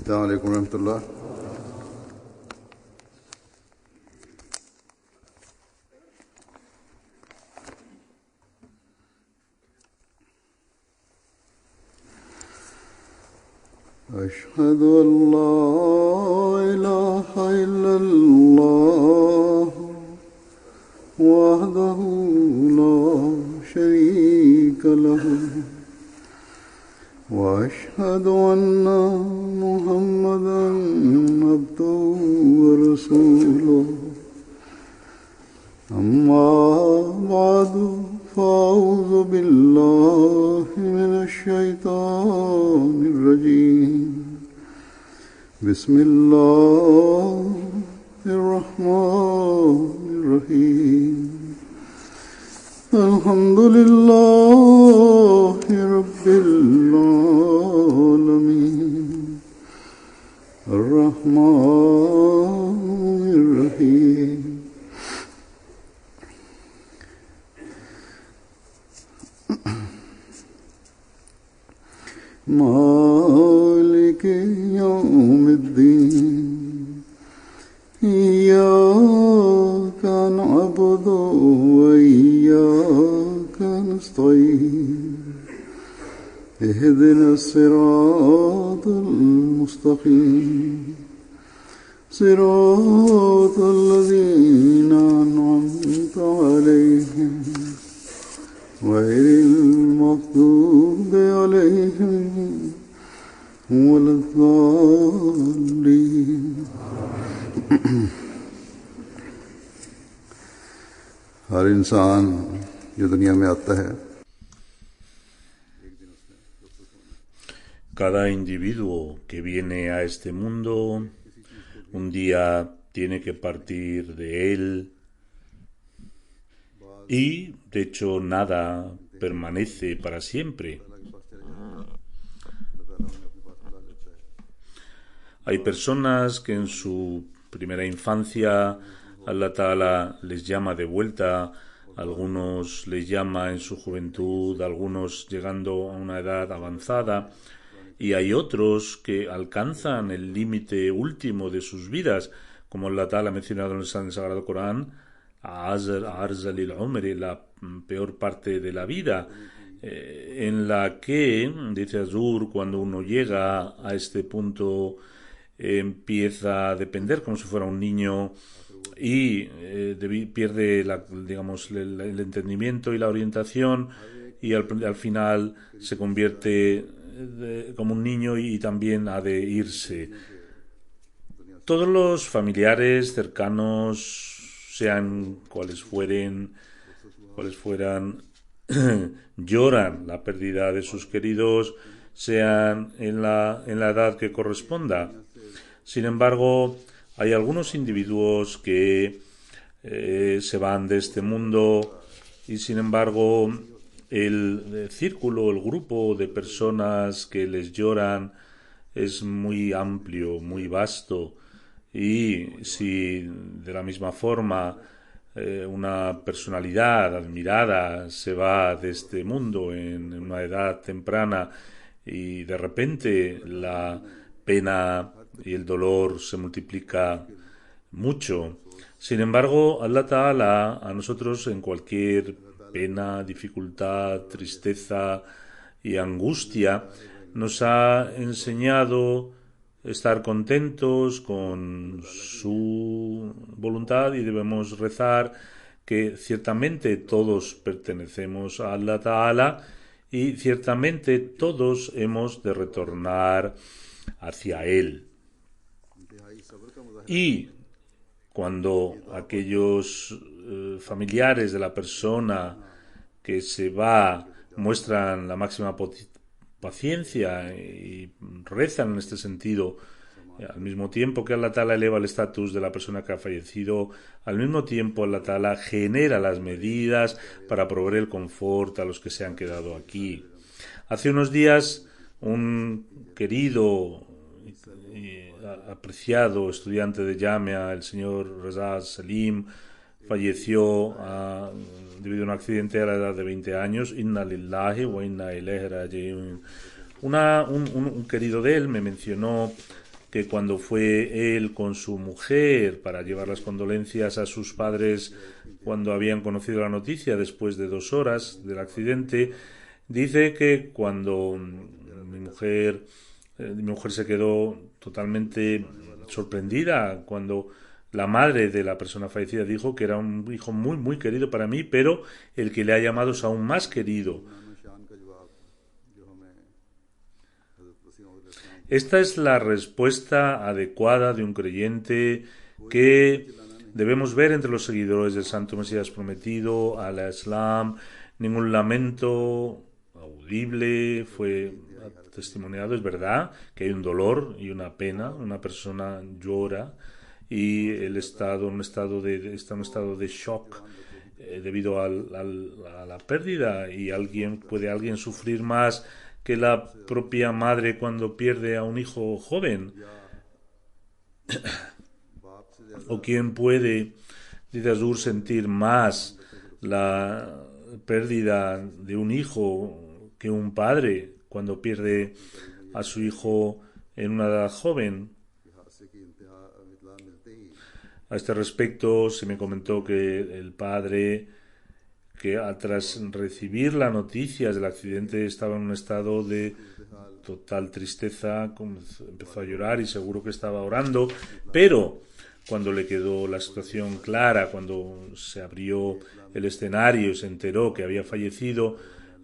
السلام عليكم ورحمة الله. أشهد أن لا إله إلا الله وحده لا شريك له وأشهد أن محمدا عبده ورسوله أما بعد فأعوذ بالله من الشيطان الرجيم بسم الله الرحمن الرحيم الحمد لله رب العالمين الرحمن الرحيم مالك يوم الدين إياك نعبد وإياك نستعين اهدنا الصراط المستقيم صراط الذين أنعمت عليهم غير المغضوب عليهم ولا الضالين. हर इंसान जो दुनिया में आता है, cada individuo que viene a este mundo un día tiene que partir de él y de hecho nada permanece para siempre. Hay personas que en su primera infancia Allah Ta'ala les llama de vuelta, algunos les llama en su juventud, algunos llegando a una edad avanzada, y hay otros que alcanzan el límite último de sus vidas, como Allah Ta'ala ha mencionado en el Sagrado Corán, Arzalil Umri, la peor parte de la vida, en la que, dice Azur, cuando uno llega a este punto empieza a depender como si fuera un niño y pierde el entendimiento y la orientación, y al final se convierte como un niño y también ha de irse. Todos los familiares cercanos, sean cuales fueran, lloran la pérdida de sus queridos, sean en la edad que corresponda. Sin embargo, hay algunos individuos que se van de este mundo y, sin embargo, el círculo, el grupo de personas que les lloran es muy amplio, muy vasto. Y si de la misma forma una personalidad admirada se va de este mundo en una edad temprana y de repente la pena y el dolor se multiplica mucho. Sin embargo, Allah Ta'ala a nosotros en cualquier pena, dificultad, tristeza y angustia nos ha enseñado estar contentos con su voluntad, y debemos rezar que ciertamente todos pertenecemos a Allah Ta'ala y ciertamente todos hemos de retornar hacia Él. Y cuando aquellos familiares de la persona que se va muestran la máxima paciencia y rezan en este sentido, al mismo tiempo que Allah Ta'ala eleva el estatus de la persona que ha fallecido, al mismo tiempo Allah Ta'ala genera las medidas para proveer el confort a los que se han quedado aquí. Hace unos días un querido y apreciado estudiante de Jamia, el señor Reza Salim, falleció debido a un accidente a la edad de 20 años. Inna lillahi wa inna ilayhi raji'un. Un querido de él me mencionó que cuando fue él con su mujer para llevar las condolencias a sus padres cuando habían conocido la noticia después de 2 horas del accidente, dice que cuando mi mujer se quedó totalmente sorprendida cuando la madre de la persona fallecida dijo que era un hijo muy, muy querido para mí, pero el que le ha llamado es aún más querido. Esta es la respuesta adecuada de un creyente que debemos ver entre los seguidores del Santo Mesías Prometido, al Islam. Ningún lamento audible fue testimoniado. Es verdad que hay un dolor y una pena, una persona llora y está en un estado de shock debido a la pérdida, y puede alguien sufrir más que la propia madre cuando pierde a un hijo joven. O quién puede, dice Azur, sentir más la pérdida de un hijo que un padre cuando pierde a su hijo en una edad joven. A este respecto se me comentó que el padre, que tras recibir las noticias del accidente estaba en un estado de total tristeza, empezó a llorar y seguro que estaba orando, pero cuando le quedó la situación clara, cuando se abrió el escenario y se enteró que había fallecido,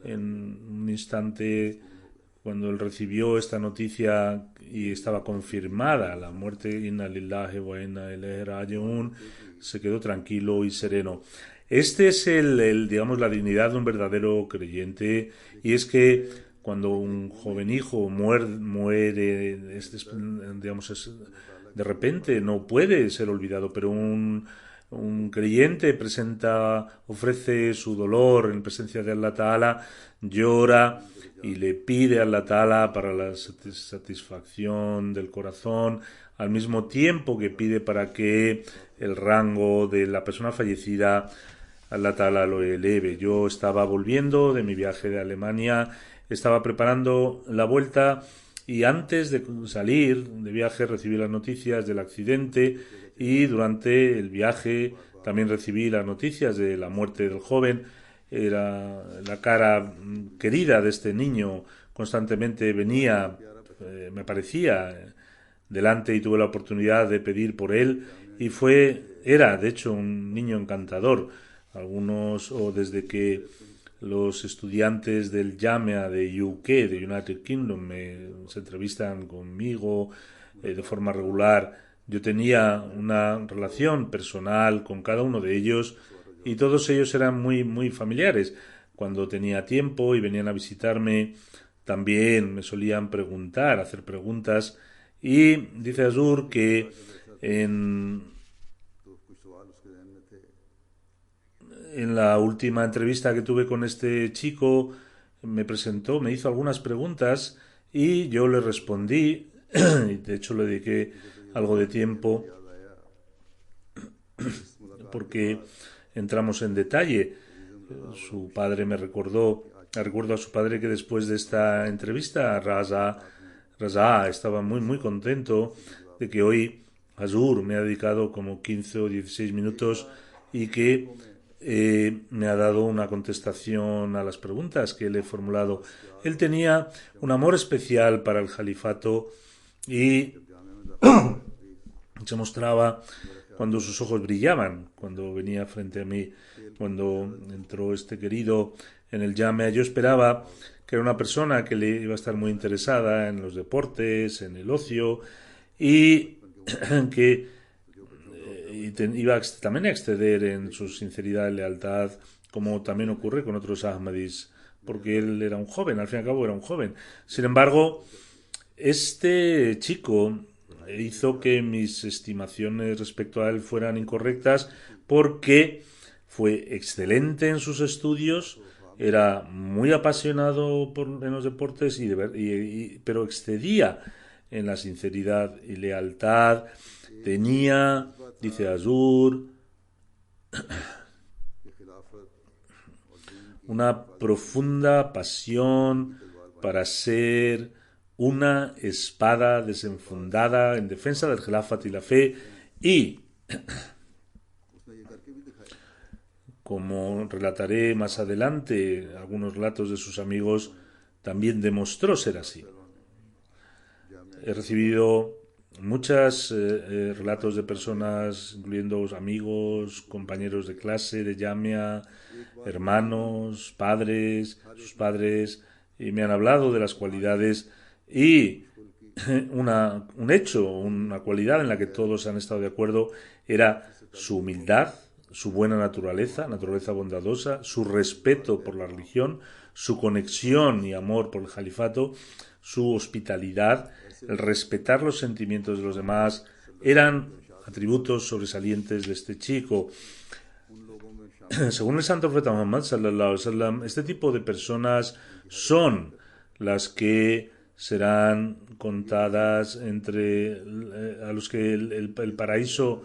en un instante, cuando él recibió esta noticia y estaba confirmada la muerte, inna lillahi wa inna ilaihi raji'un, se quedó tranquilo y sereno. Este es digamos, la dignidad de un verdadero creyente, y es que cuando un joven hijo muere digamos, de repente no puede ser olvidado, pero un creyente ofrece su dolor en presencia de Allah Ta'ala, llora y le pide a Allah Ta'ala para la satisfacción del corazón, al mismo tiempo que pide para que el rango de la persona fallecida Allah Ta'ala lo eleve. Yo estaba volviendo de mi viaje de Alemania, estaba preparando la vuelta y antes de salir de viaje recibí las noticias del accidente, y durante el viaje también recibí las noticias de la muerte del joven. Era la cara querida de este niño, constantemente me aparecía delante y tuve la oportunidad de pedir por él, y era de hecho un niño encantador. Desde que los estudiantes del Jamia de UK, de United Kingdom, se entrevistan conmigo de forma regular, yo tenía una relación personal con cada uno de ellos y todos ellos eran muy, muy familiares. Cuando tenía tiempo y venían a visitarme, también me solían hacer preguntas, y dice Azur que en la última entrevista que tuve con este chico me hizo algunas preguntas y yo le respondí, y de hecho le dediqué algo de tiempo porque entramos en detalle. Su padre recuerdo a su padre que después de esta entrevista, Raza estaba muy, muy contento de que hoy Azur me ha dedicado como 15 o 16 minutos y que me ha dado una contestación a las preguntas que le he formulado. Él tenía un amor especial para el califato y se mostraba cuando sus ojos brillaban, cuando venía frente a mí, cuando entró este querido en el Jamia. Yo esperaba que era una persona que le iba a estar muy interesada en los deportes, en el ocio, y que iba también a exceder en su sinceridad y lealtad, como también ocurre con otros Ahmadis, porque él era un joven, al fin y al cabo era un joven. Sin embargo, este chico hizo que mis estimaciones respecto a él fueran incorrectas, porque fue excelente en sus estudios, era muy apasionado en los deportes, pero excedía en la sinceridad y lealtad. Tenía, dice Azur, una profunda pasión para ser una espada desenfundada en defensa del Gelafat y la fe, y, como relataré más adelante, algunos relatos de sus amigos, también demostró ser así. He recibido muchos relatos de personas, incluyendo amigos, compañeros de clase, de Jamia, hermanos, padres, sus padres, y me han hablado de las cualidades y un hecho, una cualidad en la que todos han estado de acuerdo era su humildad, su buena naturaleza, naturaleza bondadosa, su respeto por la religión, su conexión y amor por el califato, su hospitalidad, el respetar los sentimientos de los demás, eran atributos sobresalientes de este chico. Según el santo profeta Muhammad sallallahu alaihi wasallam, este tipo de personas son las que serán contadas entre a los que el paraíso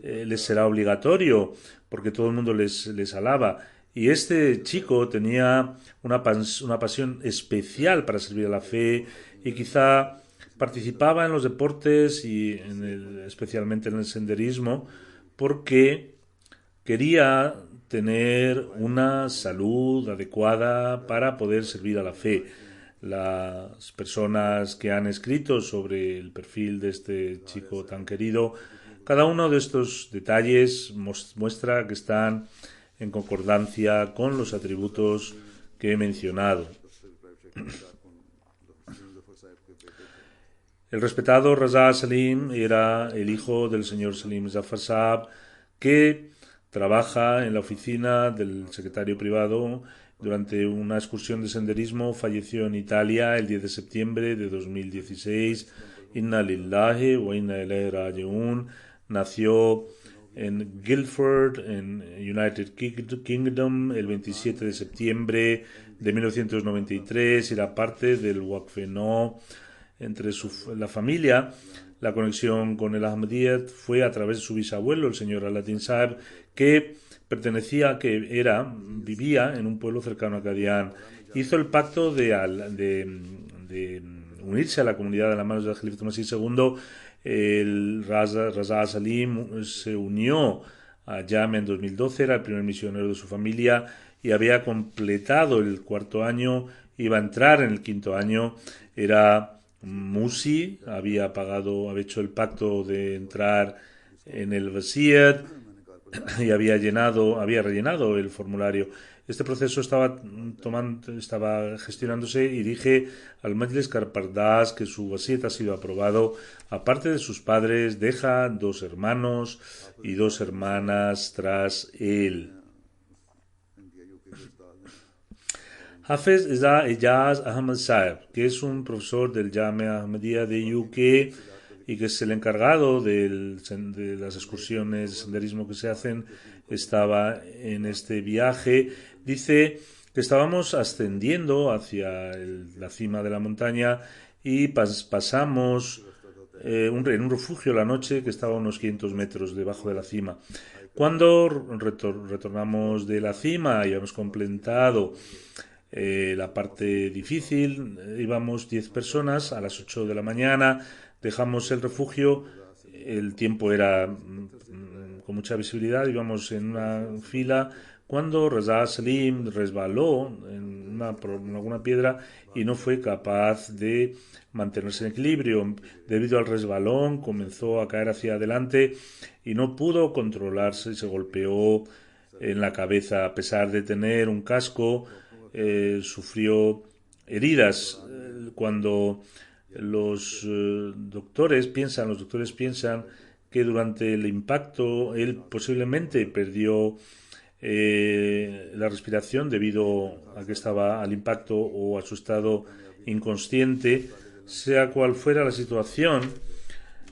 les será obligatorio, porque todo el mundo les alaba. Y este chico tenía una pasión especial para servir a la fe, y quizá participaba en los deportes y especialmente en el senderismo, porque quería tener una salud adecuada para poder servir a la fe. Las personas que han escrito sobre el perfil de este chico tan querido, cada uno de estos detalles muestra que están en concordancia con los atributos que he mencionado. El respetado Raza Salim era el hijo del señor Salim Zafar Saab, que trabaja en la oficina del secretario privado. Durante una excursión de senderismo falleció en Italia el 10 de septiembre de 2016. Inna lillahi wa inna ilaihi raji'un. Nació en Guildford, en United Kingdom, el 27 de septiembre de 1993. Era parte del Waqf-e-No. Entre la familia, la conexión con el Ahmadiyyat fue a través de su bisabuelo, el señor Aladdin Saab, que vivía en un pueblo cercano a Qadian. Hizo el pacto de unirse a la comunidad de las manos del Jalifa Masih II. El Raza Salim se unió a Jamia en 2012, era el primer misionero de su familia y había completado el 4º año, iba a entrar en el 5º año. Era Musi, había hecho el pacto de entrar en el Wasiyat y había rellenado el formulario. Este proceso estaba gestionándose, y dije al Majlis Karpardas que su Wasiyat ha sido aprobado. Aparte de sus padres, deja 2 hermanos y 2 hermanas tras él. Hafiz Ejaz Ahmad Saab, que es un profesor del Jamia Ahmadiyya de UK y que es el encargado de las excursiones de senderismo que se hacen, estaba en este viaje. Dice que estábamos ascendiendo hacia la cima de la montaña y pasamos en un refugio la noche que estaba a unos 500 metros debajo de la cima. Cuando retornamos de la cima y hemos completado la parte difícil, íbamos 10 personas a las 8 de la mañana, dejamos el refugio, el tiempo era con mucha visibilidad, íbamos en una fila, cuando Raza Salim resbaló en alguna piedra y no fue capaz de mantenerse en equilibrio. Debido al resbalón comenzó a caer hacia adelante y no pudo controlarse y se golpeó en la cabeza. A pesar de tener un casco, sufrió heridas. Cuando los doctores piensan que durante el impacto él posiblemente perdió la respiración debido a que estaba al impacto o a su estado inconsciente. Sea cual fuera la situación,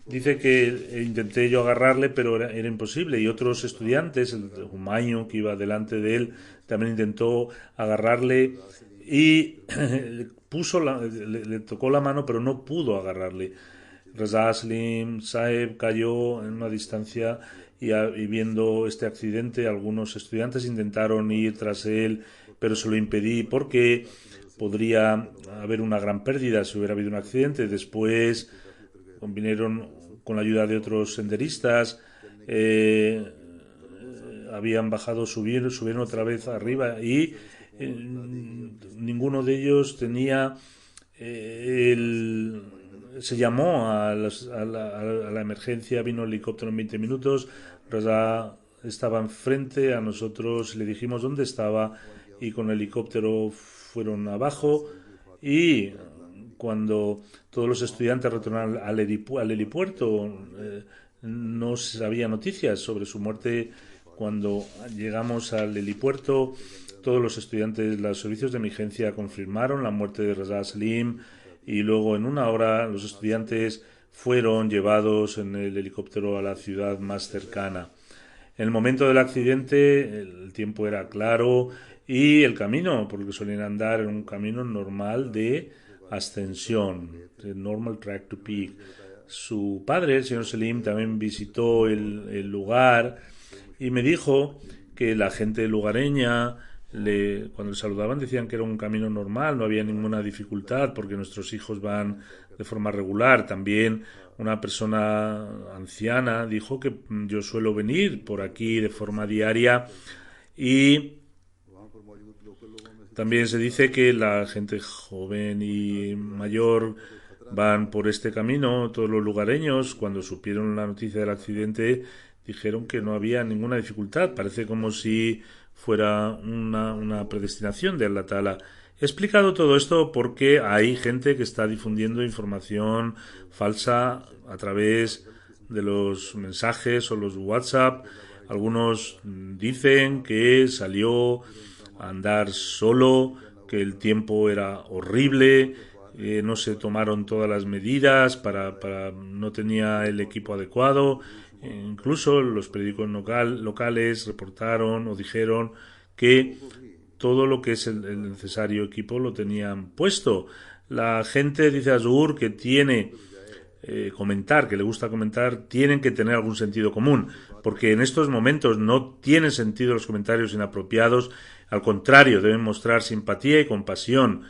dice que intenté yo agarrarle, pero era imposible, y otros estudiantes, el Humayun que iba delante de él, también intentó agarrarle y le tocó la mano, pero no pudo agarrarle. Raza Salim Saeb cayó en una distancia y viendo este accidente, algunos estudiantes intentaron ir tras él, pero se lo impedí porque podría haber una gran pérdida si hubiera habido un accidente. Después vinieron con la ayuda de otros senderistas, habían bajado, subieron otra vez arriba y ninguno de ellos tenía se llamó a la emergencia, vino el helicóptero en 20 minutos, Raza estaba enfrente a nosotros, le dijimos dónde estaba y con el helicóptero fueron abajo y cuando todos los estudiantes retornaron al helipuerto no había noticias sobre su muerte. Cuando llegamos al helipuerto, todos los estudiantes, los servicios de emergencia confirmaron la muerte de Raza Salim y luego en una hora los estudiantes fueron llevados en el helicóptero a la ciudad más cercana. En el momento del accidente el tiempo era claro y el camino, porque solían andar en un camino normal de ascensión, de normal track to peak. Su padre, el señor Selim, también visitó el lugar y me dijo que la gente lugareña, cuando le saludaban, decían que era un camino normal, no había ninguna dificultad porque nuestros hijos van de forma regular. También una persona anciana dijo que yo suelo venir por aquí de forma diaria y también se dice que la gente joven y mayor van por este camino. Todos los lugareños, cuando supieron la noticia del accidente, dijeron que no había ninguna dificultad. Parece como si fuera una predestinación de Allah Ta'ala. He explicado todo esto porque hay gente que está difundiendo información falsa a través de los mensajes o los WhatsApp. Algunos dicen que salió a andar solo, que el tiempo era horrible, no se tomaron todas las medidas no tenía el equipo adecuado. Incluso los periódicos locales reportaron o dijeron que todo lo que es el necesario equipo lo tenían puesto. La gente, dice Azur, que tiene comentar, que le gusta comentar, tienen que tener algún sentido común, porque en estos momentos no tienen sentido los comentarios inapropiados. Al contrario, deben mostrar simpatía y compasión.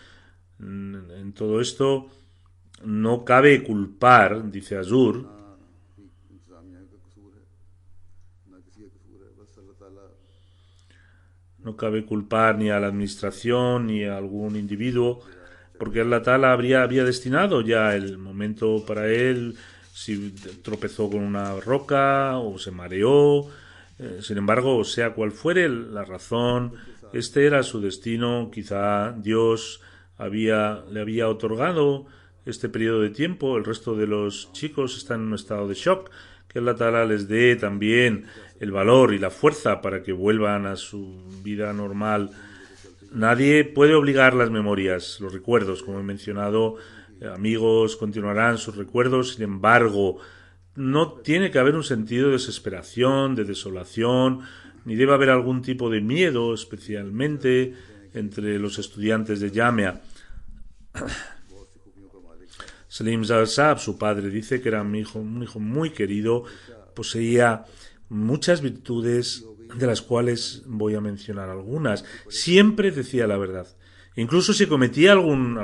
En todo esto no cabe culpar, dice Azur, no cabe culpar ni a la administración ni a algún individuo, porque Allah Ta'ala había destinado ya el momento para él, si tropezó con una roca o se mareó. Sin embargo, sea cual fuere la razón, este era su destino. Quizá Dios le había otorgado este periodo de tiempo. El resto de los chicos están en un estado de shock. Que Allah Ta'ala les dé también el valor y la fuerza para que vuelvan a su vida normal. Nadie puede obligar las memorias, los recuerdos. Como he mencionado, amigos continuarán sus recuerdos. Sin embargo, no tiene que haber un sentido de desesperación, de desolación, ni debe haber algún tipo de miedo, especialmente entre los estudiantes de Jamia. Salim Saab, su padre, dice que era un hijo muy querido, poseía muchas virtudes, de las cuales voy a mencionar algunas. Siempre decía la verdad. Incluso si cometía algún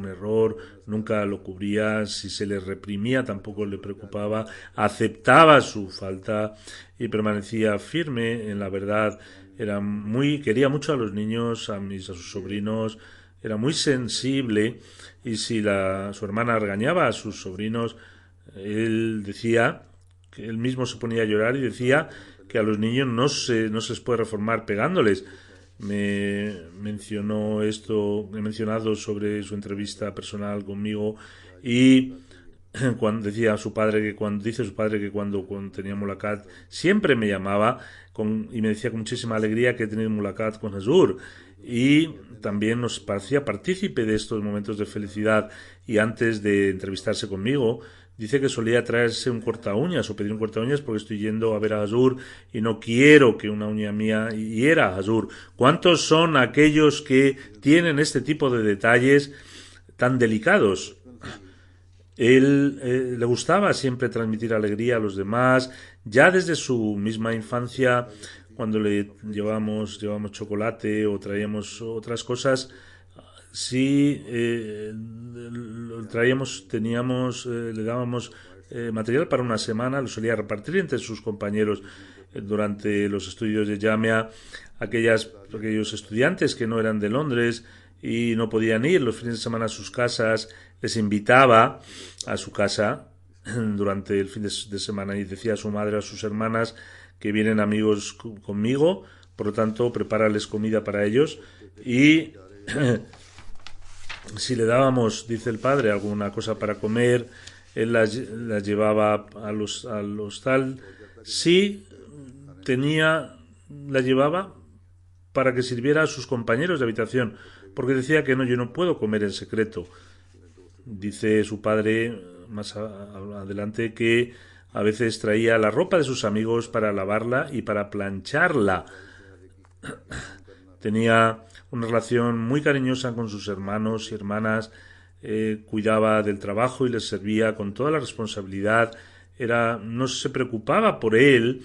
error, nunca lo cubría. Si se le reprimía, tampoco le preocupaba. Aceptaba su falta y permanecía firme en la verdad. Quería mucho a los niños, a sus sobrinos. Era muy sensible y si su hermana regañaba a sus sobrinos, él decía que él mismo se ponía a llorar y decía que a los niños no se les puede reformar pegándoles. Me mencionó esto, he mencionado sobre su entrevista personal conmigo y cuando decía su padre que cuando tenía Mulakat siempre me llamaba y me decía con muchísima alegría que he tenido Mulakat con Azur y también nos parecía partícipe de estos momentos de felicidad. Y antes de entrevistarse conmigo dice que solía traerse un corta uñas o pedir un corta uñas porque estoy yendo a ver a Azur y no quiero que una uña mía hiera a Azur. ¿Cuántos son aquellos que tienen este tipo de detalles tan delicados? Él le gustaba siempre transmitir alegría a los demás. Ya desde su misma infancia, cuando le llevamos chocolate o traíamos otras cosas, sí le dábamos material para una semana, lo solía repartir entre sus compañeros durante los estudios de Jamia, aquellos estudiantes que no eran de Londres y no podían ir los fines de semana a sus casas, les invitaba a su casa durante el fin de semana y decía a su madre, a sus hermanas, que vienen amigos conmigo, por lo tanto prepárales comida para ellos y si le dábamos, dice el padre, alguna cosa para comer, él las llevaba al hostal. Sí la llevaba para que sirviera a sus compañeros de habitación, porque decía que no, yo no puedo comer en secreto. Dice su padre más adelante que a veces traía la ropa de sus amigos para lavarla y para plancharla. Tenía una relación muy cariñosa con sus hermanos y hermanas, cuidaba del trabajo y les servía con toda la responsabilidad, no se preocupaba por él,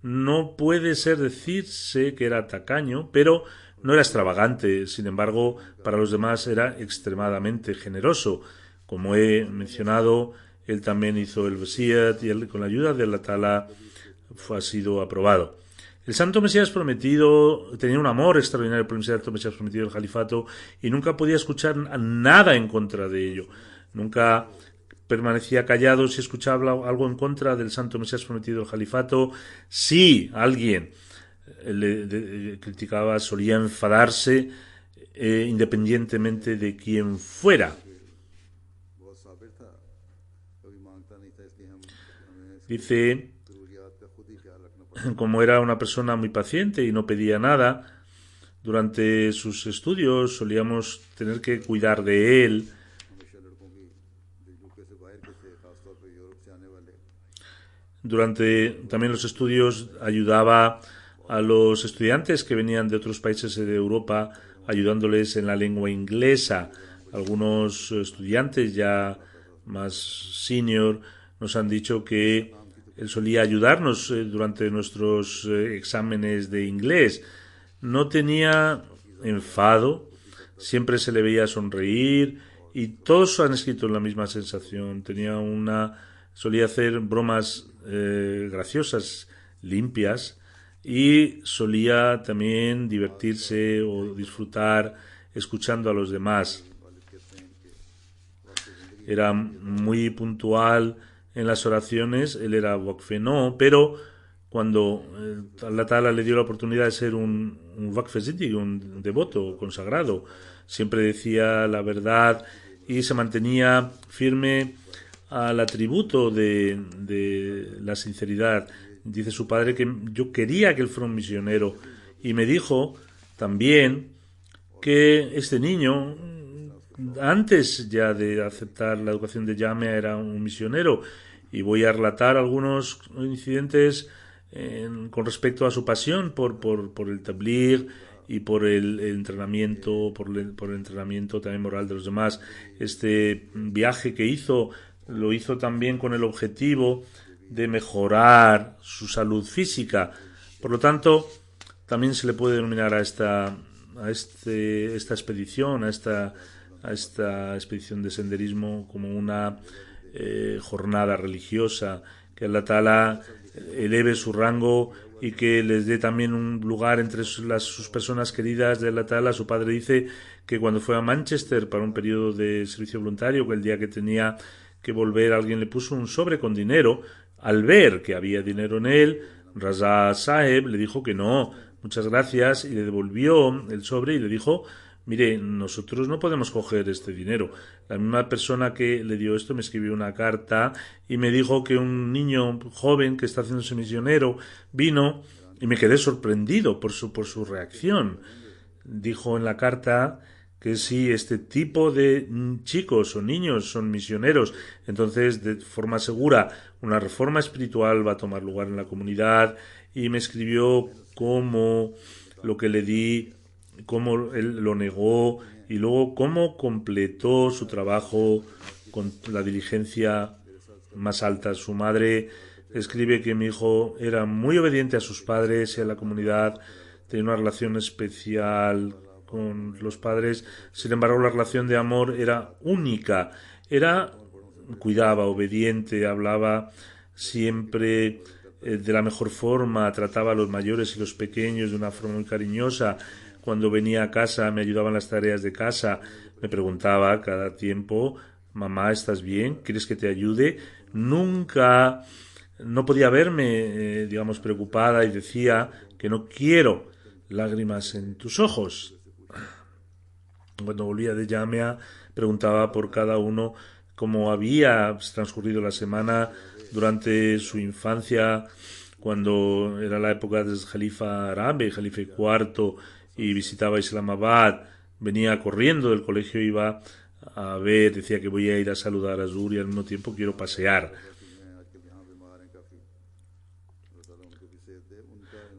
no puede decirse que era tacaño, pero no era extravagante, sin embargo, para los demás era extremadamente generoso. Como he mencionado, él también hizo el Wasiyat y con la ayuda de Allah Ta'ala ha sido aprobado. El Santo Mesías Prometido tenía un amor extraordinario por el Santo Mesías Prometido del Califato y nunca podía escuchar nada en contra de ello. Nunca permanecía callado si escuchaba algo en contra del Santo Mesías Prometido del Califato. Si alguien le criticaba, solía enfadarse independientemente de quién fuera. Dice, como era una persona muy paciente y no pedía nada, durante sus estudios solíamos tener que cuidar de él. Durante también los estudios ayudaba a los estudiantes que venían de otros países de Europa, ayudándoles en la lengua inglesa. Algunos estudiantes ya más senior nos han dicho que él solía ayudarnos durante nuestros exámenes de inglés. No tenía enfado, siempre se le veía sonreír y todos han escrito la misma sensación. Solía hacer bromas graciosas, limpias, y solía también divertirse o disfrutar escuchando a los demás. Era muy puntual en las oraciones, él era waqfeno, pero cuando Allah Ta'ala le dio la oportunidad de ser un waqf-siddiq, un devoto consagrado, siempre decía la verdad y se mantenía firme al atributo de la sinceridad. Dice su padre que yo quería que él fuera un misionero y me dijo también que este niño, antes ya de aceptar la educación de Jamia, era un misionero, y voy a relatar algunos incidentes con respecto a su pasión por el tabligh y por el entrenamiento, por el entrenamiento también moral de los demás. Este viaje que lo hizo también con el objetivo de mejorar su salud física. Por lo tanto, también se le puede denominar a esta expedición, a esta expedición de senderismo como una jornada religiosa, que Allah Ta'ala eleve su rango y que les dé también un lugar entre sus personas queridas de Allah Ta'ala. Su padre dice que cuando fue a Manchester para un periodo de servicio voluntario, que el día que tenía que volver alguien le puso un sobre con dinero. Al ver que había dinero en él, Raza Saheb le dijo que no, muchas gracias, y le devolvió el sobre y le dijo: mire, nosotros no podemos coger este dinero. La misma persona que le dio esto me escribió una carta y me dijo que un niño joven que está haciéndose misionero vino, y me quedé sorprendido por su reacción. Dijo en la carta que si este tipo de chicos o niños son misioneros, entonces de forma segura una reforma espiritual va a tomar lugar en la comunidad, y me escribió cómo lo que le di, cómo él lo negó y luego cómo completó su trabajo con la diligencia más alta. Su madre escribe que mi hijo era muy obediente a sus padres y a la comunidad, tenía una relación especial con los padres. Sin embargo, la relación de amor era única. Cuidaba, obediente, hablaba siempre de la mejor forma, trataba a los mayores y los pequeños de una forma muy cariñosa. Cuando venía a casa me ayudaba en las tareas de casa, me preguntaba cada tiempo: mamá, ¿estás bien? ¿Quieres que te ayude? Nunca, no podía verme, digamos, preocupada, y decía que no quiero lágrimas en tus ojos. Cuando volvía de Yamea, preguntaba por cada uno cómo había transcurrido la semana durante su infancia, cuando era la época del Jalifa árabe, Jalifa IV, y visitaba Islamabad. Venía corriendo del colegio, iba a ver, decía que voy a ir a saludar a Zur y al mismo tiempo quiero pasear.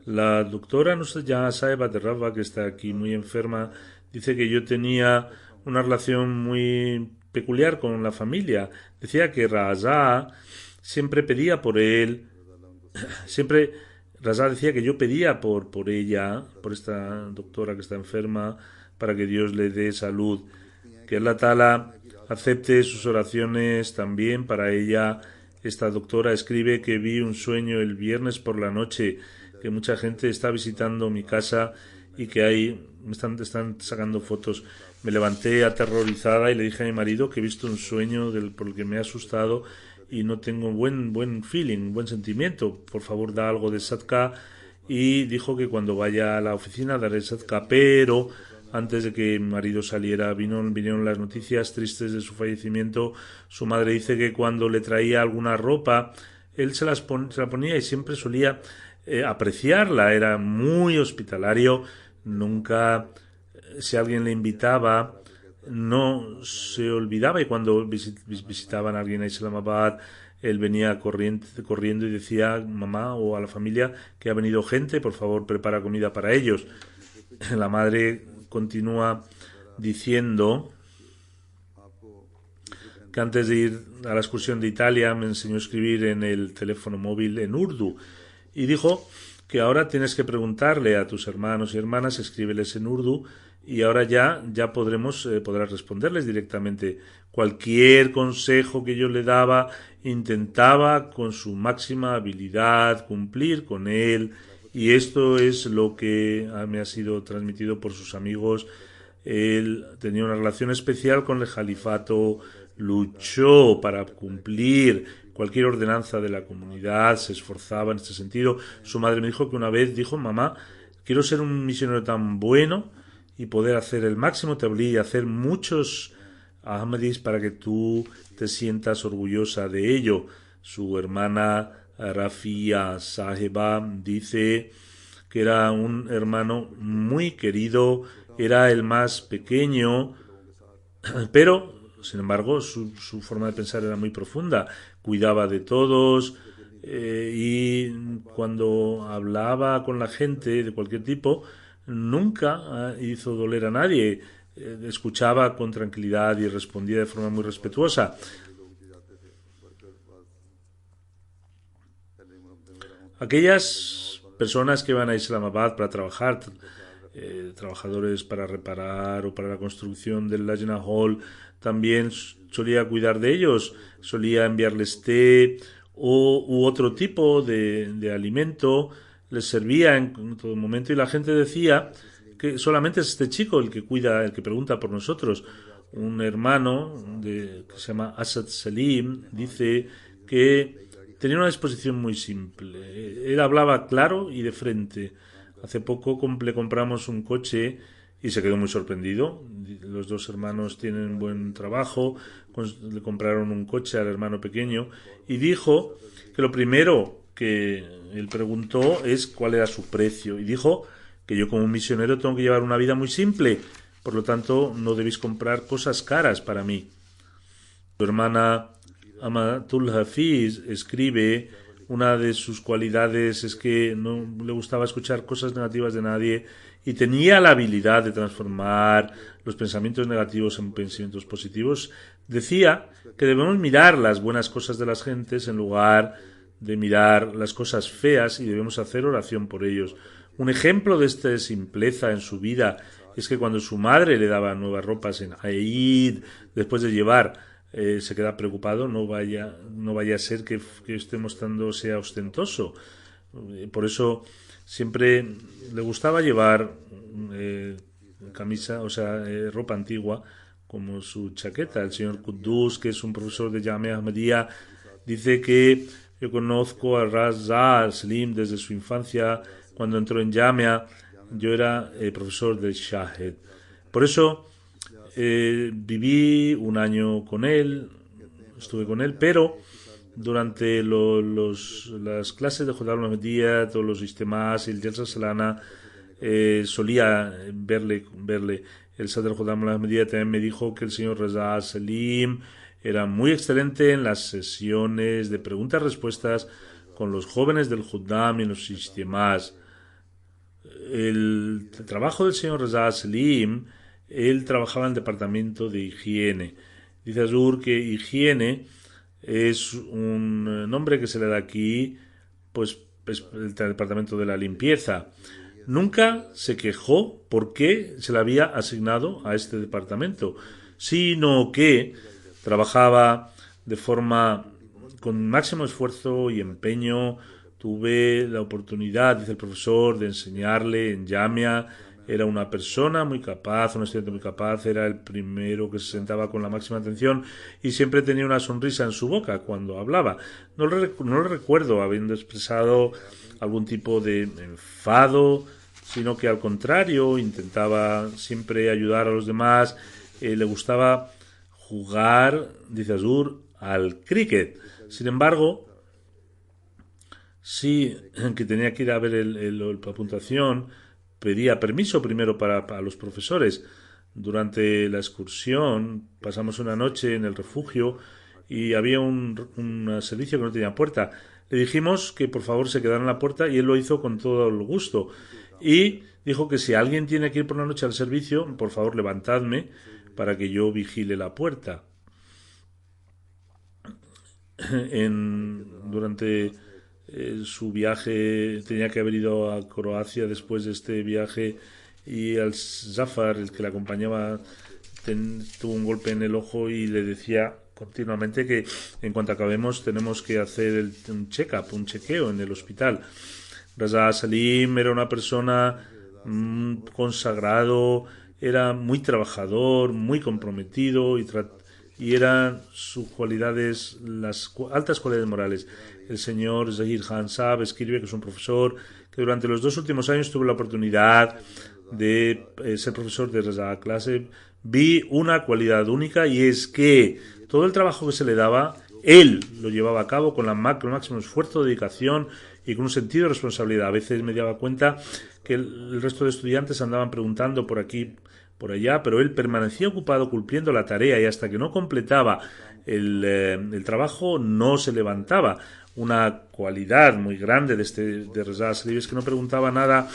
La doctora Nusrat Saeba de Rabba, que está aquí muy enferma, dice que yo tenía una relación muy peculiar con la familia. Decía que Raza siempre pedía por él, siempre Raza decía que yo pedía por ella, por esta doctora que está enferma, para que Dios le dé salud, que Allah Ta'ala acepte sus oraciones también para ella. Esta doctora escribe que vi un sueño el viernes por la noche, que mucha gente está visitando mi casa y que me están sacando fotos. Me levanté aterrorizada y le dije a mi marido que he visto un sueño por el que me he asustado y no tengo buen feeling, buen sentimiento. Por favor, da algo de sadka. Y dijo que cuando vaya a la oficina daré sadka, pero antes de que mi marido saliera vinieron las noticias tristes de su fallecimiento. Su madre dice que cuando le traía alguna ropa, él se la ponía y siempre solía apreciarla. Era muy hospitalario. Nunca, si alguien le invitaba, no se olvidaba, y cuando visitaban a alguien a Islamabad, él venía corriendo y decía: mamá, o a la familia, que ha venido gente, por favor prepara comida para ellos. La madre continúa diciendo que antes de ir a la excursión de Italia me enseñó a escribir en el teléfono móvil en urdu, y dijo que ahora tienes que preguntarle a tus hermanos y hermanas, escríbeles en urdu, y ahora ya podrás responderles directamente. Cualquier consejo que yo le daba, intentaba con su máxima habilidad cumplir con él, y esto es lo que me ha sido transmitido por sus amigos. Él tenía una relación especial con el califato, luchó para cumplir cualquier ordenanza de la comunidad, se esforzaba en este sentido. Su madre me dijo que una vez dijo: mamá, quiero ser un misionero tan bueno y poder hacer el máximo tabligh y hacer muchos ahmadis para que tú te sientas orgullosa de ello. Su hermana Rafia Saheba dice que era un hermano muy querido, era el más pequeño, pero sin embargo su forma de pensar era muy profunda, cuidaba de todos, y cuando hablaba con la gente de cualquier tipo nunca hizo doler a nadie, escuchaba con tranquilidad y respondía de forma muy respetuosa. Aquellas personas que van a Islamabad para trabajar, trabajadores para reparar o para la construcción del Lajna Hall, también solía cuidar de ellos, solía enviarles té u otro tipo de alimento, les servía en todo momento, y la gente decía que solamente es este chico el que cuida, el que pregunta por nosotros. Un hermano que se llama Asad Salim dice que tenía una disposición muy simple. Él hablaba claro y de frente. Hace poco le compramos un coche y se quedó muy sorprendido. Los dos hermanos tienen buen trabajo, le compraron un coche al hermano pequeño, y dijo que lo primero que él preguntó es cuál era su precio, y dijo que yo como misionero tengo que llevar una vida muy simple, por lo tanto no debéis comprar cosas caras para mí. Su hermana Amatul Hafiz escribe: una de sus cualidades es que no le gustaba escuchar cosas negativas de nadie y tenía la habilidad de transformar los pensamientos negativos en pensamientos positivos. Decía que debemos mirar las buenas cosas de las gentes en lugar de mirar las cosas feas, y debemos hacer oración por ellos. Un ejemplo de esta simpleza en su vida es que cuando su madre le daba nuevas ropas en Eid, después de llevar, se queda preocupado, no vaya a ser que esté mostrando sea ostentoso. Por eso siempre le gustaba llevar camisa, o sea, ropa antigua, como su chaqueta. El señor Quddus, que es un profesor de Jamia Ahmadiyya, dice que yo conozco a Raza Slim desde su infancia. Cuando entró en Jamia, yo era profesor de Shahed. Por eso viví un año con él, estuve con él, pero durante las clases de Jodal Ahmadiyya, todos los sistemas y el Jalsa Salana, solía verle. El Sadr Jodal Ahmadiyya también me dijo que el señor Raza Salim era muy excelente en las sesiones de preguntas-respuestas con los jóvenes del Juddam y los sistemas. El trabajo del señor Raza Salim, él trabajaba en el departamento de higiene. Dice Azur que higiene es un nombre que se le da aquí, pues es el departamento de la limpieza. Nunca se quejó por qué se le había asignado a este departamento, sino que trabajaba de forma con máximo esfuerzo y empeño. Tuve la oportunidad, dice el profesor, de enseñarle en Jamia. Era una persona muy capaz, un estudiante muy capaz, era el primero que se sentaba con la máxima atención y siempre tenía una sonrisa en su boca cuando hablaba. No lo recuerdo habiendo expresado algún tipo de enfado, sino que al contrario intentaba siempre ayudar a los demás. Le gustaba jugar, dice Azur, al cricket. Sin embargo, sí que tenía que ir a ver la puntuación, pedía permiso primero para los profesores. Durante la excursión pasamos una noche en el refugio y había un servicio que no tenía puerta. Le dijimos que por favor se quedara en la puerta y él lo hizo con todo el gusto. Y dijo que si alguien tiene que ir por la noche al servicio, por favor levantadme para que yo vigile la puerta. Durante su viaje tenía que haber ido a Croacia después de este viaje y al Zafar, el que le acompañaba, tuvo un golpe en el ojo y le decía continuamente que en cuanto acabemos tenemos que hacer un check-up, un chequeo en el hospital. Raza Salim era una persona consagrado, era muy trabajador, muy comprometido y eran sus cualidades, las altas cualidades morales. El señor Zahir Khan Saab escribe, que es un profesor que durante los 2 últimos años tuvo la oportunidad de ser profesor de Raza clase. Vi una cualidad única y es que todo el trabajo que se le daba, él lo llevaba a cabo con el máximo esfuerzo, dedicación y con un sentido de responsabilidad. A veces me daba cuenta que el resto de estudiantes andaban preguntando por aquí, por allá, pero él permanecía ocupado cumpliendo la tarea y hasta que no completaba el trabajo no se levantaba. Una cualidad muy grande de Raza Salim es que no preguntaba nada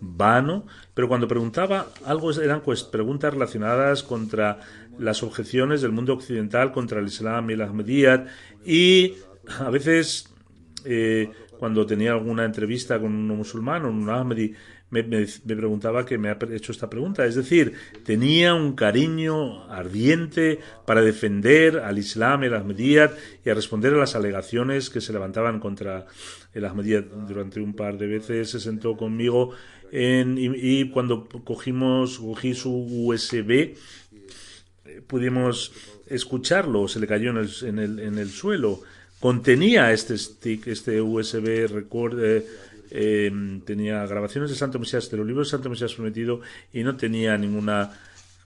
vano, pero cuando preguntaba algo eran preguntas relacionadas contra las objeciones del mundo occidental contra el Islam y el Ahmadiyyat, y a veces cuando tenía alguna entrevista con un musulmán o un Ahmadi me preguntaba que me ha hecho esta pregunta. Es decir, tenía un cariño ardiente para defender al Islam y el Ahmadiyyat y a responder a las alegaciones que se levantaban contra el Ahmadiyyat. Durante un par de veces se sentó conmigo y cuando cogí su USB pudimos escucharlo. Se le cayó en el suelo. Contenía este stick, este USB record. Tenía grabaciones de Santo Mesías, de los libros de Santo Mesías Prometido, y no tenía ninguna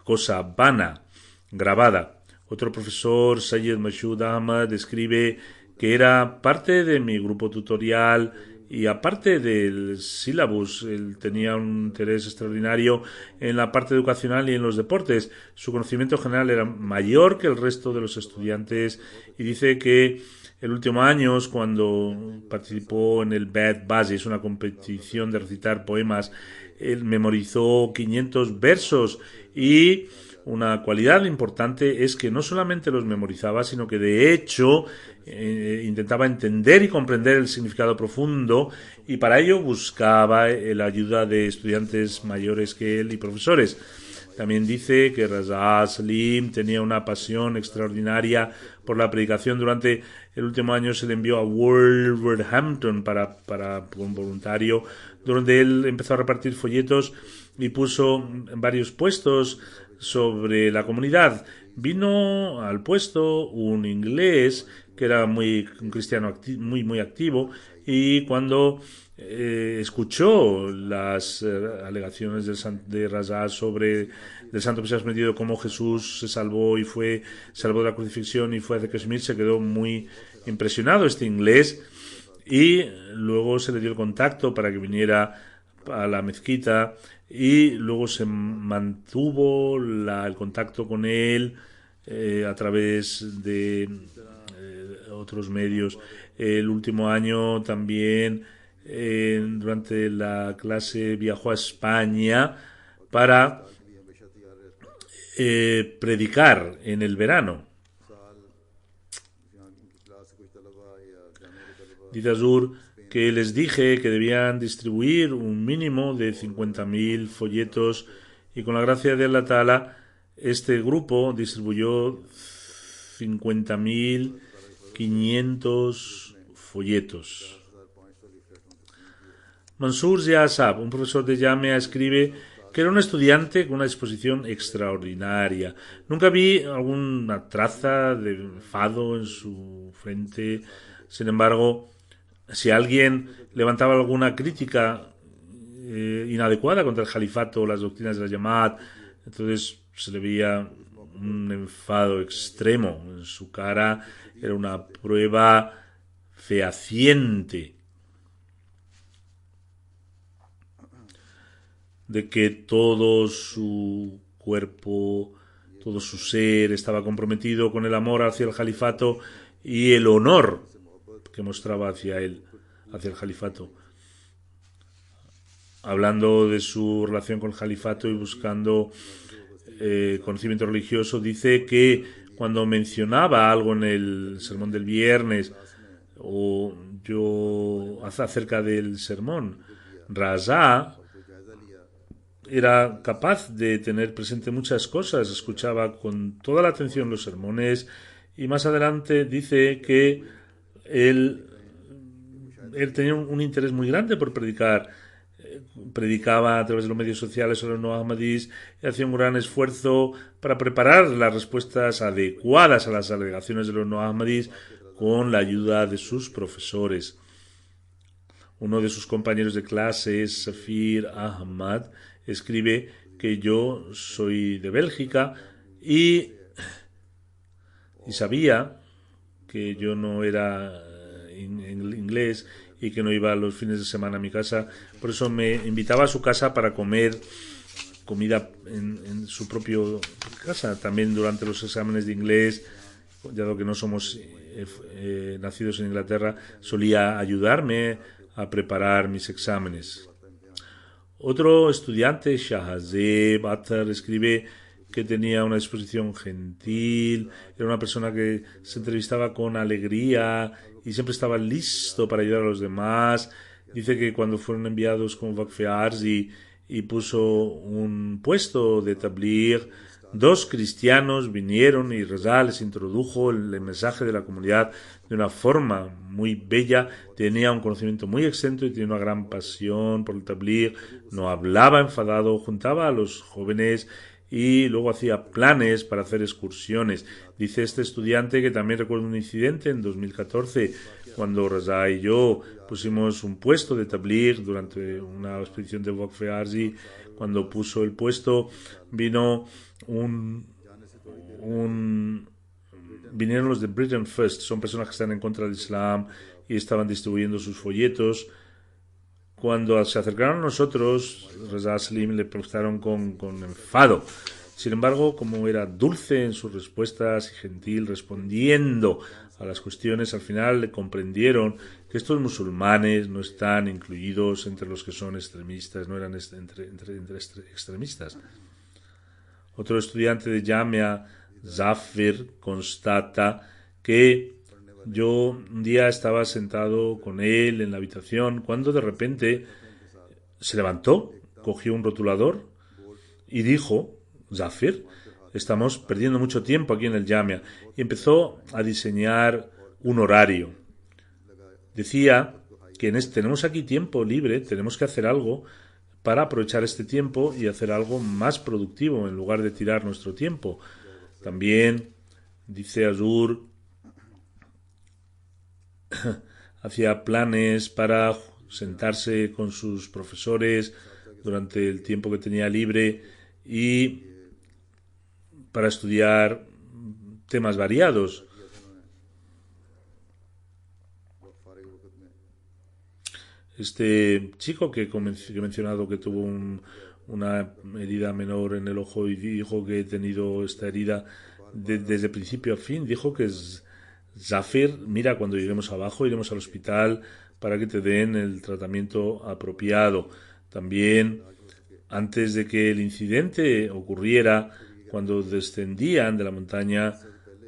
cosa vana grabada. Otro profesor, Sayyid Mashud Ahmad, describe que era parte de mi grupo tutorial y aparte del sílabus, él tenía un interés extraordinario en la parte educacional y en los deportes. Su conocimiento general era mayor que el resto de los estudiantes y dice que el último año, cuando participó en el Bad Bazi, es una competición de recitar poemas, él memorizó 500 versos y una cualidad importante es que no solamente los memorizaba, sino que de hecho intentaba entender y comprender el significado profundo y para ello buscaba la ayuda de estudiantes mayores que él y profesores. También dice que Raza Salim tenía una pasión extraordinaria por la predicación. Durante el último año se le envió a Wolverhampton para un voluntario, donde él empezó a repartir folletos y puso varios puestos sobre la comunidad. Vino al puesto un inglés que era un cristiano muy activo, y cuando escuchó las alegaciones de Raza sobre del Santo Mesías Prometido, cómo Jesús se salvó y salvó de la crucifixión y fue a Kashmir, se quedó muy impresionado este inglés, y luego se le dio el contacto para que viniera a la mezquita, y luego se mantuvo el contacto con él a través de otros medios. El último año también, durante la clase, viajó a España para predicar en el verano. Dice Azur que les dije que debían distribuir un mínimo de 50.000 folletos, y con la gracia de Allah Ta'ala este grupo distribuyó 50.500 folletos. Mansur Ziasab, un profesor de Yamea, escribe que era un estudiante con una disposición extraordinaria. Nunca vi alguna traza de enfado en su frente. Sin embargo, si alguien levantaba alguna crítica inadecuada contra el califato o las doctrinas de la Jamaat, entonces se le veía un enfado extremo en su cara. Era una prueba fehaciente de que todo su cuerpo, todo su ser estaba comprometido con el amor hacia el califato y el honor que mostraba hacia el califato. Hablando de su relación con el califato y buscando conocimiento religioso, dice que cuando mencionaba algo en el sermón del viernes o acerca del sermón, Raza era capaz de tener presente muchas cosas, escuchaba con toda la atención los sermones, y más adelante dice que él tenía un interés muy grande por predicar. Predicaba a través de los medios sociales sobre los no ahmadís y hacía un gran esfuerzo para preparar las respuestas adecuadas a las alegaciones de los no ahmadís con la ayuda de sus profesores. Uno de sus compañeros de clase, Safir Ahmad, escribe que yo soy de Bélgica y sabía que yo no era inglés y que no iba los fines de semana a mi casa. Por eso me invitaba a su casa para comer comida en su propia casa. También durante los exámenes de inglés, dado que no somos nacidos en Inglaterra, solía ayudarme a preparar mis exámenes. Otro estudiante, Shahazeb Atar, escribe que tenía una disposición gentil, era una persona que se entrevistaba con alegría y siempre estaba listo para ayudar a los demás. Dice que cuando fueron enviados con Waqf Arzi y puso un puesto de tabligh, 2 cristianos vinieron y Raza les introdujo el mensaje de la comunidad de una forma muy bella. Tenía un conocimiento muy extenso y tenía una gran pasión por el tabligh. No hablaba enfadado, juntaba a los jóvenes y luego hacía planes para hacer excursiones. Dice este estudiante que también recuerda un incidente en 2014 cuando Raza y yo pusimos un puesto de tabligh durante una expedición de Waqf Arzi. Cuando puso el puesto, vinieron los de Britain First, son personas que están en contra del Islam y estaban distribuyendo sus folletos. Cuando se acercaron a nosotros, Raza Salim le protestaron con enfado. Sin embargo, como era dulce en sus respuestas y gentil respondiendo a las cuestiones, al final le comprendieron que estos musulmanes no están incluidos entre los que son extremistas, no eran entre extremistas. Otro estudiante de Yamea, Zafir, constata que yo un día estaba sentado con él en la habitación cuando de repente se levantó, cogió un rotulador y dijo Zafir, estamos perdiendo mucho tiempo aquí en el Jamia. Y empezó a diseñar un horario. Decía que tenemos aquí tiempo libre, tenemos que hacer algo para aprovechar este tiempo y hacer algo más productivo en lugar de tirar nuestro tiempo. También, dice Azur, hacía planes para sentarse con sus profesores durante el tiempo que tenía libre y para estudiar temas variados. Este chico que he mencionado que tuvo una herida menor en el ojo y dijo que he tenido esta herida desde principio a fin, dijo que es Zafir, mira, cuando lleguemos abajo iremos al hospital para que te den el tratamiento apropiado. También, antes de que el incidente ocurriera, cuando descendían de la montaña,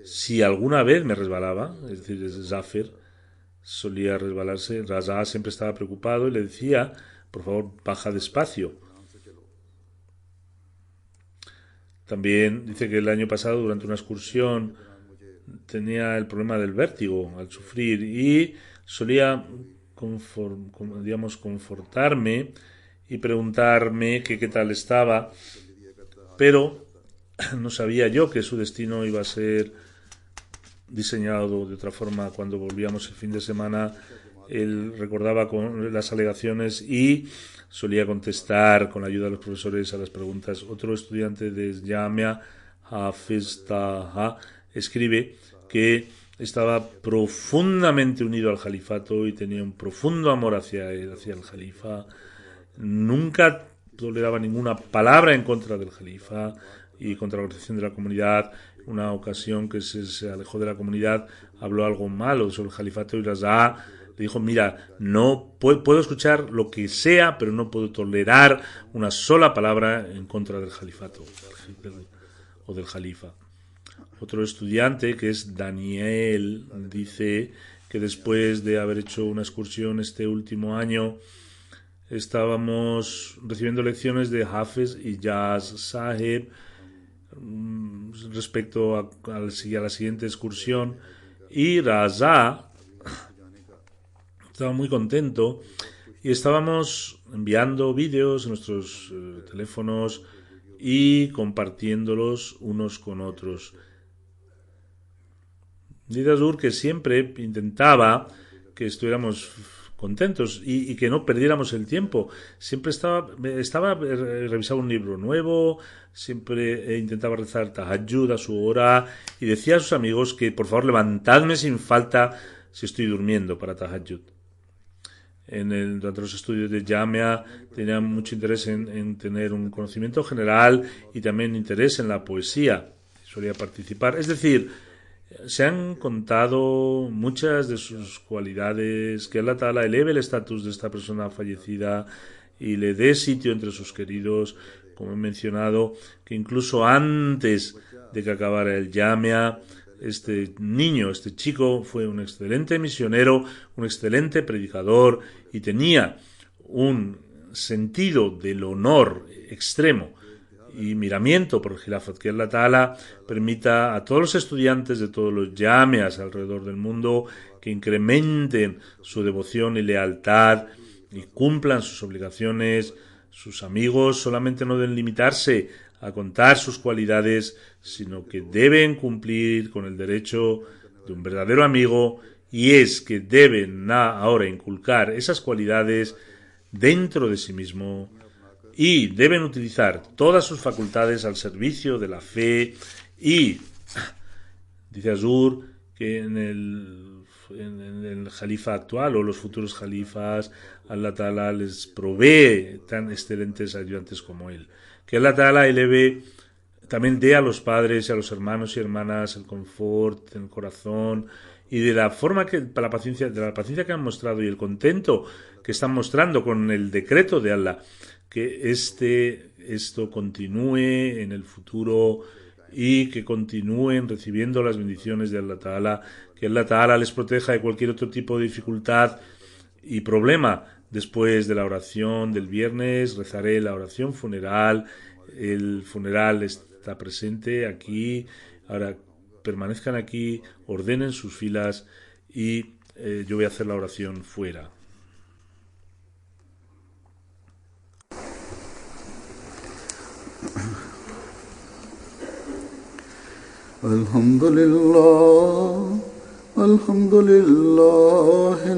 si alguna vez me resbalaba, es decir, Zafir solía resbalarse, Raza siempre estaba preocupado y le decía, por favor, baja despacio. También dice que el año pasado, durante una excursión, tenía el problema del vértigo al sufrir y solía confortarme y preguntarme que qué tal estaba, pero no sabía yo que su destino iba a ser diseñado de otra forma. Cuando volvíamos el fin de semana, él recordaba con las alegaciones y solía contestar con la ayuda de los profesores a las preguntas. Otro estudiante de Jamia, Hafiz Taha, escribe que estaba profundamente unido al califato y tenía un profundo amor hacia él, hacia el califa. Nunca toleraba ninguna palabra en contra del califa y contra la organización de la comunidad. Una ocasión que se alejó de la comunidad, habló algo malo sobre el califato y Raza le dijo, mira, no puedo escuchar lo que sea, pero no puedo tolerar una sola palabra en contra del califato o del califa. Otro estudiante, que es Daniel, dice que después de haber hecho una excursión este último año, estábamos recibiendo lecciones de Hafiz y Jaz Saheb respecto a la siguiente excursión, y Raza estaba muy contento y estábamos enviando vídeos en nuestros teléfonos y compartiéndolos unos con otros. Dice Azur que siempre intentaba que estuviéramos contentos y que no perdiéramos el tiempo. Siempre revisaba un libro nuevo, siempre intentaba rezar tahajjud a su hora y decía a sus amigos que por favor levantadme sin falta si estoy durmiendo para tahajjud. Durante los estudios de Jamia tenía mucho interés en tener un conocimiento general y también interés en la poesía. Solía participar. Es decir, se han contado muchas de sus cualidades, que Allah Ta'ala eleve el estatus de esta persona fallecida y le dé sitio entre sus queridos, como he mencionado, que incluso antes de que acabara el Jamia, este chico fue un excelente misionero, un excelente predicador y tenía un sentido del honor extremo y miramiento por el Khilafat. Que Allah Ta'ala permita a todos los estudiantes de todos los Jamias alrededor del mundo que incrementen su devoción y lealtad y cumplan sus obligaciones. Sus amigos solamente no deben limitarse a contar sus cualidades, sino que deben cumplir con el derecho de un verdadero amigo, y es que deben ahora inculcar esas cualidades dentro de sí mismo y deben utilizar todas sus facultades al servicio de la fe. Y dice Azur que en el califa actual o los futuros califas, Allah Ta'ala les provee tan excelentes ayudantes como él. Que Allah Ta'ala eleve, también dé a los padres y a los hermanos y hermanas el confort en el corazón y de la forma de la paciencia que han mostrado y el contento que están mostrando con el decreto de Allah, que esto continúe en el futuro y que continúen recibiendo las bendiciones de Allah Ta'ala, que Allah Ta'ala les proteja de cualquier otro tipo de dificultad y problema. Después de la oración del viernes rezaré la oración funeral. El funeral está presente aquí. Ahora permanezcan aquí, ordenen sus filas y yo voy a hacer la oración fuera. Alhamdulillah,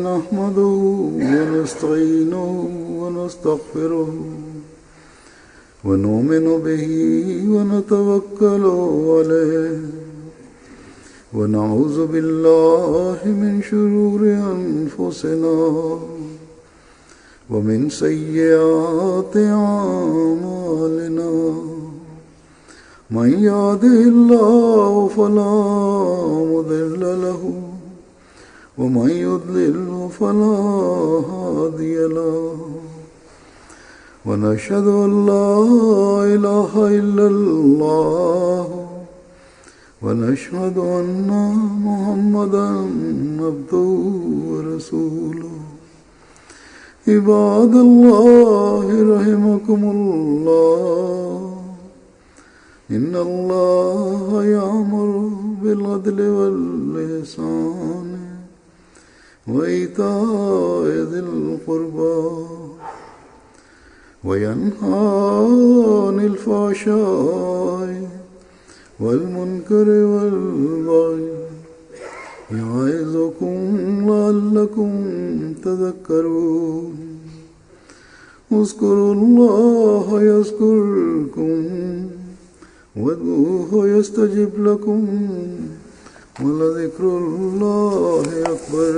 nahmaduhu wa nasta'inuhu wa nastaghfiruhu wa nu'minu bihi wa natawakkalu alayhi wa na'udhu billahi min shururi anfusina wa min sayyiati a'malina. من يهده الله فلا مضل له ومن يضلل فلا هادي له ونشهد أن لا إله إلا الله ونشهد أن محمدا عبده ورسوله. عباد الله رحمكم الله، إن الله يأمر بالعدل والإحسان وإيتاء ذي القربى وينهى عن الفحشاء والمنكر والبغي يعظكم لعلكم تذكرون. اذكروا الله يذكركم وادعوه يستجب لكم ولذكر الله أكبر.